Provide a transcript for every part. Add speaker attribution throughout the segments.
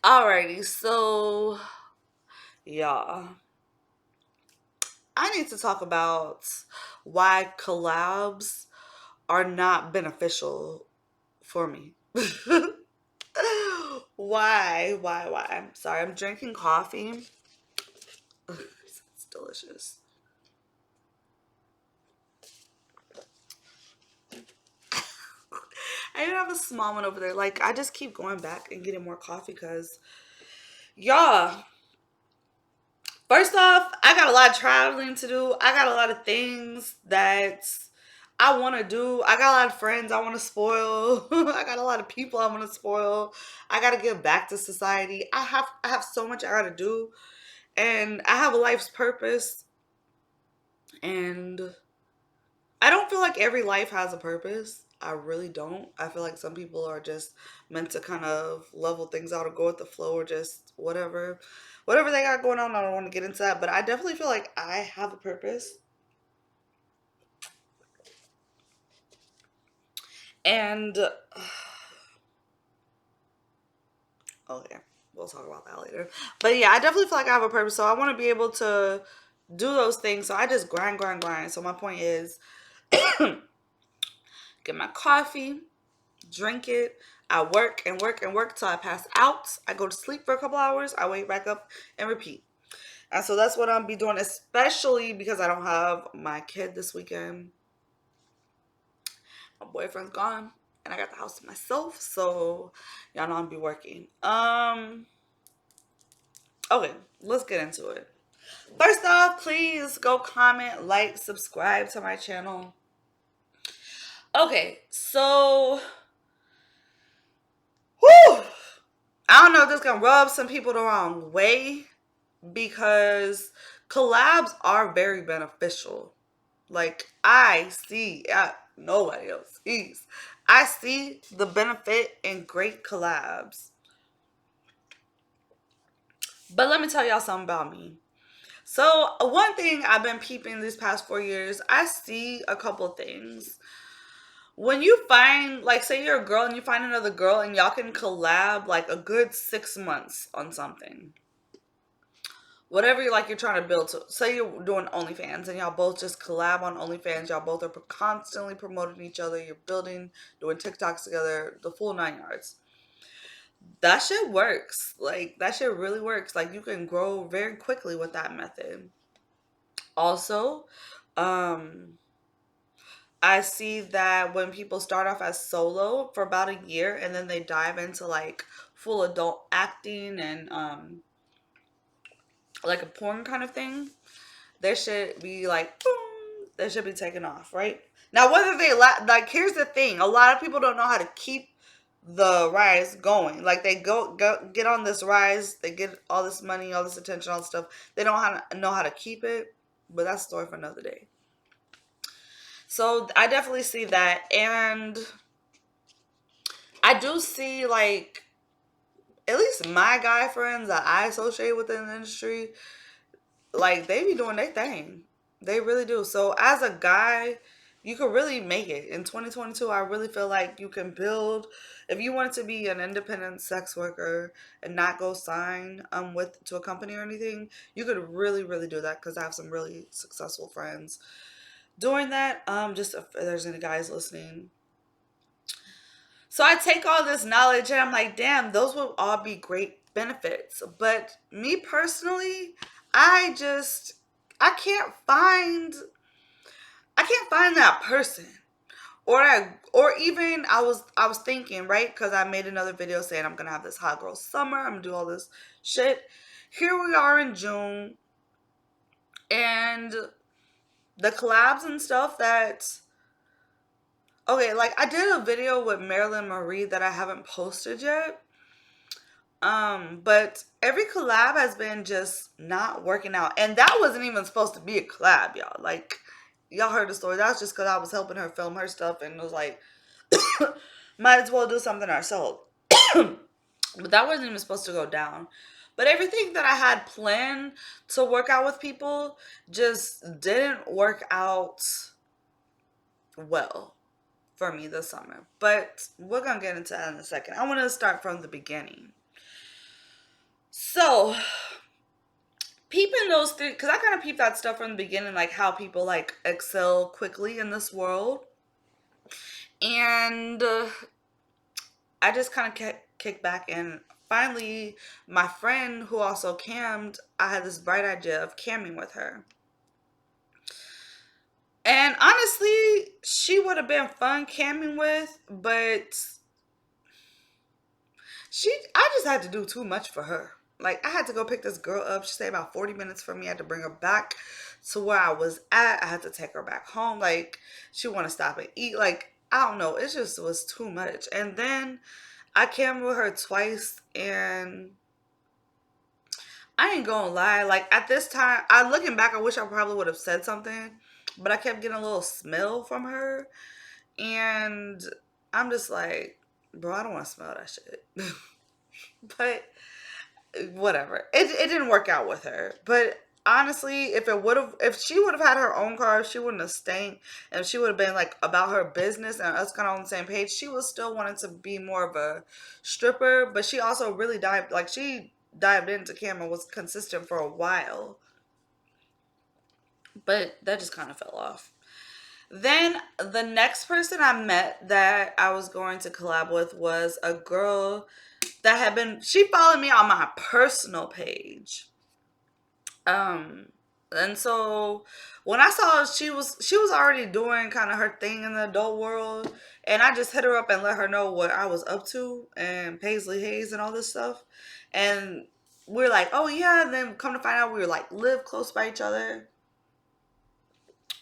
Speaker 1: Alrighty, so y'all, I need to talk about why collabs are not beneficial for me. Why? Sorry, I'm drinking coffee. Ugh, it's delicious. I even have a small one over there. Like, I just keep going back and getting more coffee because, y'all, first off, I got a lot of traveling to do. I got a lot of things that I want to do. I got a lot of friends I want to spoil. I got a lot of people I want to spoil. I got to give back to society. I have so much I got to do, and I have a life's purpose, and I don't feel like every life has a purpose. I really don't. I feel like some people are just meant to kind of level things out or go with the flow or just whatever. Whatever they got going on, I don't want to get into that. But I definitely feel like I have a purpose. And, oh yeah, we'll talk about that later. But yeah, I definitely feel like I have a purpose. So I want to be able to do those things. So I just grind. So my point is get my coffee, drink it. I work and work till I pass out. I go to sleep for a couple hours. I wake back up and repeat. And so that's what I'll be doing, especially because I don't have my kid this weekend. My boyfriend's gone and I got the house to myself. So y'all know I'll be working. Okay, let's get into it. First off, please go comment, like, subscribe to my channel. Okay, so whew, I don't know if this is gonna rub some people the wrong way because collabs are very beneficial. Like I see, nobody else sees. I see the benefit in great collabs. But let me tell y'all something about me. So one thing I've been peeping these past 4 years, I see a couple things. When you find, like, say you're a girl and you find another girl and y'all can collab like a good 6 months on something, whatever you like, you're trying to build. So say you're doing OnlyFans and y'all both just collab on OnlyFans. Y'all both are constantly promoting each other. You're building, doing TikToks together, the full 9 yards. That shit works. Like that shit really works. Like you can grow very quickly with that method. Also, um, I see that when people start off as solo for about a year and then they dive into like full adult acting and like a porn kind of thing, there should be like boom, there should be taken off, right? Now whether they like, here's the thing, a lot of people don't know how to keep the rise going. Like they go get on this rise, they get all this money, all this attention, all this stuff, they don't know how to keep it. But that's a story for another day. So I definitely see that, and I do see like at least my guy friends that I associate with in the industry, like they be doing their thing. They really do. So as a guy, you could really make it. In 2022, I really feel like you can build, if you wanted to be an independent sex worker and not go sign with to a company or anything, you could really do that because I have some really successful friends doing that. Just if there's any guys listening. So I take all this knowledge and I'm like, damn, those will all be great benefits. But me personally, I just I can't find that person. Or even I was thinking, right? Because I made another video saying I'm gonna have this hot girl summer, I'm gonna do all this shit. Here we are in June, and the collabs and stuff that, okay, like I did a video with Marilyn Marie that I haven't posted yet. But every collab has been just not working out. And that wasn't even supposed to be a collab, y'all. Like, y'all heard the story. That was just because I was helping her film her stuff and it was like, might as well do something ourselves. But that wasn't even supposed to go down. But everything that I had planned to work out with people just didn't work out well for me this summer. But we're going to get into that in a second. I want to start from the beginning. So, peeping those things, because I kind of peeped that stuff from the beginning, like how people like excel quickly in this world. And I just kind of kicked back, and finally, my friend who also cammed, I had this bright idea of camming with her. And honestly, she would have been fun camming with, but I just had to do too much for her. Like, I had to go pick this girl up. She stayed about 40 minutes from me. I had to bring her back to where I was at. I had to take her back home. Like, she want to stop and eat. Like, I don't know. It just was too much. And then I came with her twice, and I ain't gonna lie. Like, at this time, looking back, I wish I probably would have said something, but I kept getting a little smell from her, and I'm just like, bro, I don't want to smell that shit. But whatever. It didn't work out with her. But honestly, if she would have had her own car, if she wouldn't have stayed, and if she would have been like about her business and us kind of on the same page, she was still wanting to be more of a stripper. But she also really she dived into camera, was consistent for a while. But that just kind of fell off. Then the next person I met that I was going to collab with was a girl that she followed me on my personal page. Um, and so when I saw she was already doing kind of her thing in the adult world, and I just hit her up and let her know what I was up to and Paisley Hayes and all this stuff. And we're like, oh yeah, and then come to find out we were like live close by each other.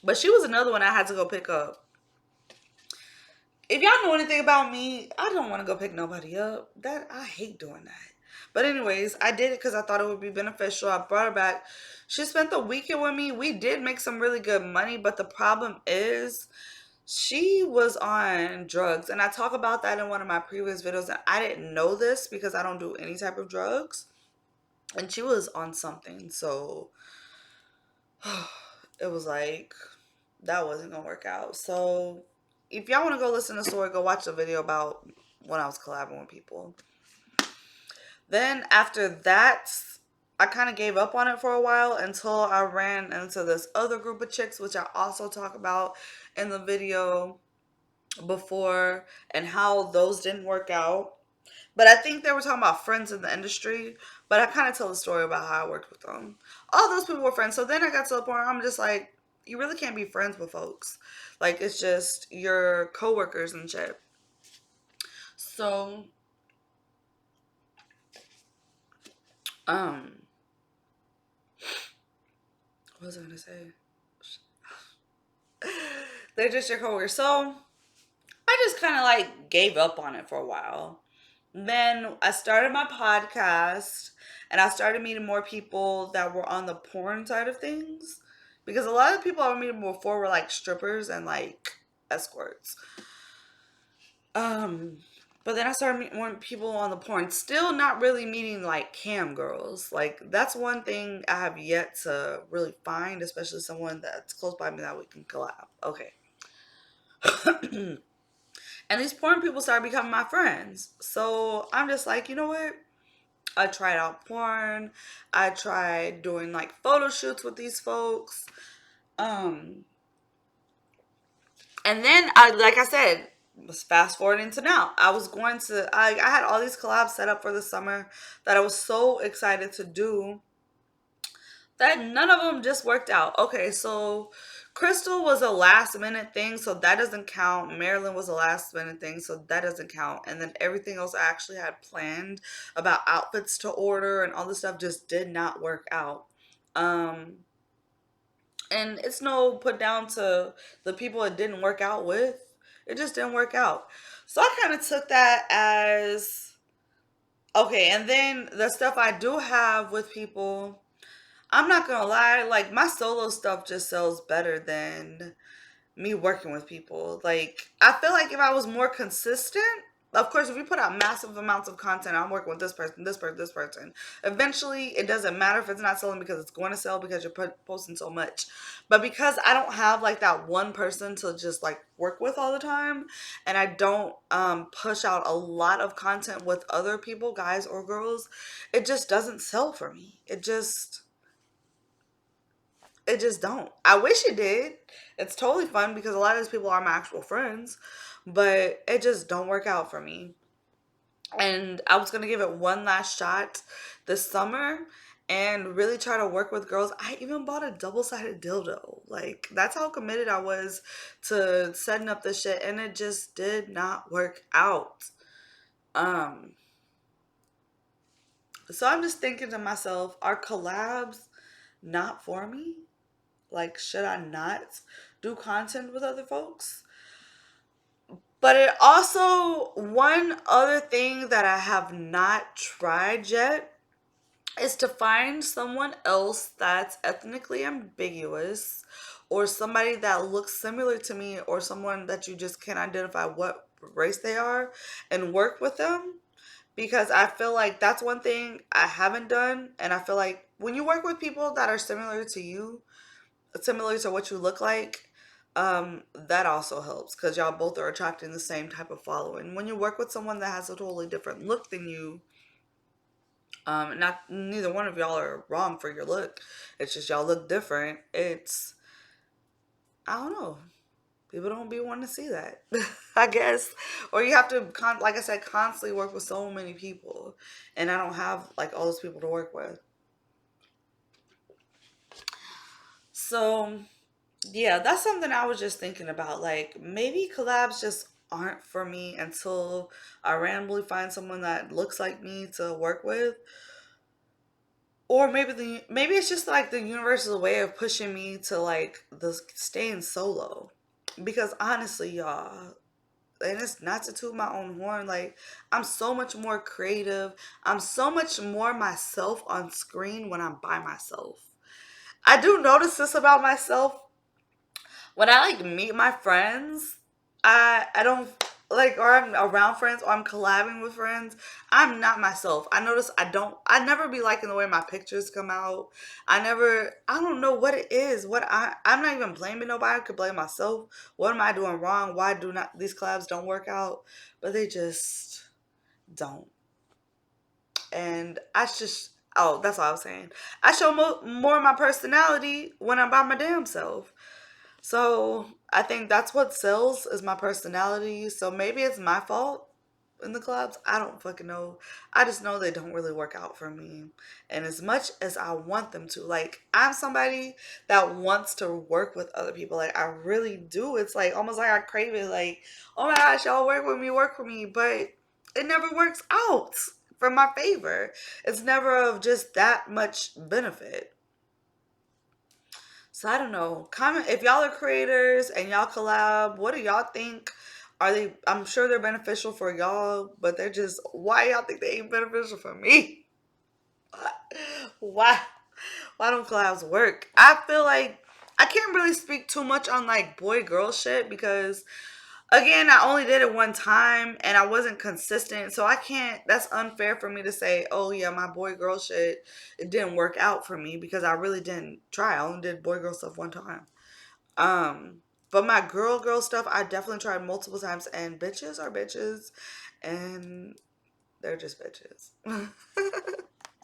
Speaker 1: But she was another one I had to go pick up. If y'all know anything about me, I don't want to go pick nobody up. I hate doing that. But anyways, I did it because I thought it would be beneficial. I brought her back. She spent the weekend with me. We did make some really good money, but the problem is she was on drugs. And I talk about that in one of my previous videos. And I didn't know this because I don't do any type of drugs. And she was on something. So it was like, that wasn't going to work out. So if y'all want to go listen to the story, go watch the video about when I was collabing with people. Then after that, I kind of gave up on it for a while until I ran into this other group of chicks, which I also talk about in the video before, and how those didn't work out. But I think they were talking about friends in the industry, but I kind of tell the story about how I worked with them. All those people were friends. So then I got to the point where I'm just like, you really can't be friends with folks. Like, it's just your coworkers and shit. So, um, what was I gonna say? They're just your coworkers. So I just kind of like gave up on it for a while. Then I started my podcast, and I started meeting more people that were on the porn side of things, because a lot of people I was meeting before were like strippers and like escorts. Um, but then I started meeting more people on the porn. Still not really meeting like cam girls. Like, that's one thing I have yet to really find, especially someone that's close by me that we can collab. Okay. And these porn people started becoming my friends. So I'm just like, you know what? I tried out porn. I tried doing like photo shoots with these folks. Um, and then like I said, was fast forwarding to now. I had all these collabs set up for the summer that I was so excited to do, that none of them just worked out. Okay, so Crystal was a last minute thing, so that doesn't count. Marilyn was a last minute thing, so that doesn't count. And then everything else I actually had planned about outfits to order and all this stuff just did not work out. Um, and it's no put down to the people it didn't work out with. It just didn't work out. So I kind of took that as okay. And then the stuff I do have with people, I'm not gonna lie, like my solo stuff just sells better than me working with people. Like, I feel like if I was more consistent, of course, if you put out massive amounts of content, I'm working with this person, this person, this person. Eventually, it doesn't matter if it's not selling because it's going to sell because you're posting so much. But because I don't have like that one person to just like work with all the time, and I don't push out a lot of content with other people, guys or girls, it just doesn't sell for me. It just don't. I wish it did. It's totally fun because a lot of these people are my actual friends, but it just don't work out for me. And I was gonna give it one last shot this summer and really try to work with girls. I even bought a double-sided dildo. Like that's how committed I was to setting up this shit, and it just did not work out. Um, so I'm just thinking to myself, are collabs not for me? Like, should I not do content with other folks? But it also, one other thing that I have not tried yet is to find someone else that's ethnically ambiguous or somebody that looks similar to me or someone that you just can't identify what race they are and work with them, because I feel like that's one thing I haven't done. And I feel like when you work with people that are similar to you, similar to what you look like, that also helps because y'all both are attracting the same type of following. When you work with someone that has a totally different look than you, not neither one of y'all are wrong for your look. It's just y'all look different. It's, I don't know. People don't be wanting to see that, I guess. Or you have to, like I said, constantly work with so many people, and I don't have like all those people to work with. So yeah, that's something I was just thinking about. Like maybe collabs just aren't for me until I randomly find someone that looks like me to work with. Or maybe it's just like the universal way of pushing me to like the staying solo. Because honestly, y'all, and it's not to toot my own horn, like I'm so much more creative. I'm so much more myself on screen when I'm by myself. I do notice this about myself when I like meet my friends. I don't like, or I'm around friends or I'm collabing with friends, I'm not myself. I notice I never be liking the way my pictures come out. I don't know what it is. I'm not even blaming nobody. I could blame myself. What am I doing wrong? Why do not these collabs don't work out? But they just don't. And I just, oh, that's all I was saying. I show more of my personality when I'm by my damn self. So I think that's what sells is my personality. So maybe it's my fault in the clubs. I don't fucking know. I just know they don't really work out for me. And as much as I want them to, like I'm somebody that wants to work with other people. Like I really do. It's like almost like I crave it. Like, oh my gosh, y'all work with me, work for me. But it never works out for my favor. It's never of just that much benefit. So I don't know. Comment if y'all are creators and y'all collab. What do y'all think? Are they? I'm sure they're beneficial for y'all, but they're just, why y'all think they ain't beneficial for me? Why? Why don't collabs work? I feel like I can't really speak too much on like boy girl shit because again, I only did it one time and I wasn't consistent. So I can't, that's unfair for me to say, oh yeah, my boy girl shit, it didn't work out for me because I really didn't try. I only did boy girl stuff one time. Um, but my girl stuff, I definitely tried multiple times, and bitches are bitches and they're just bitches.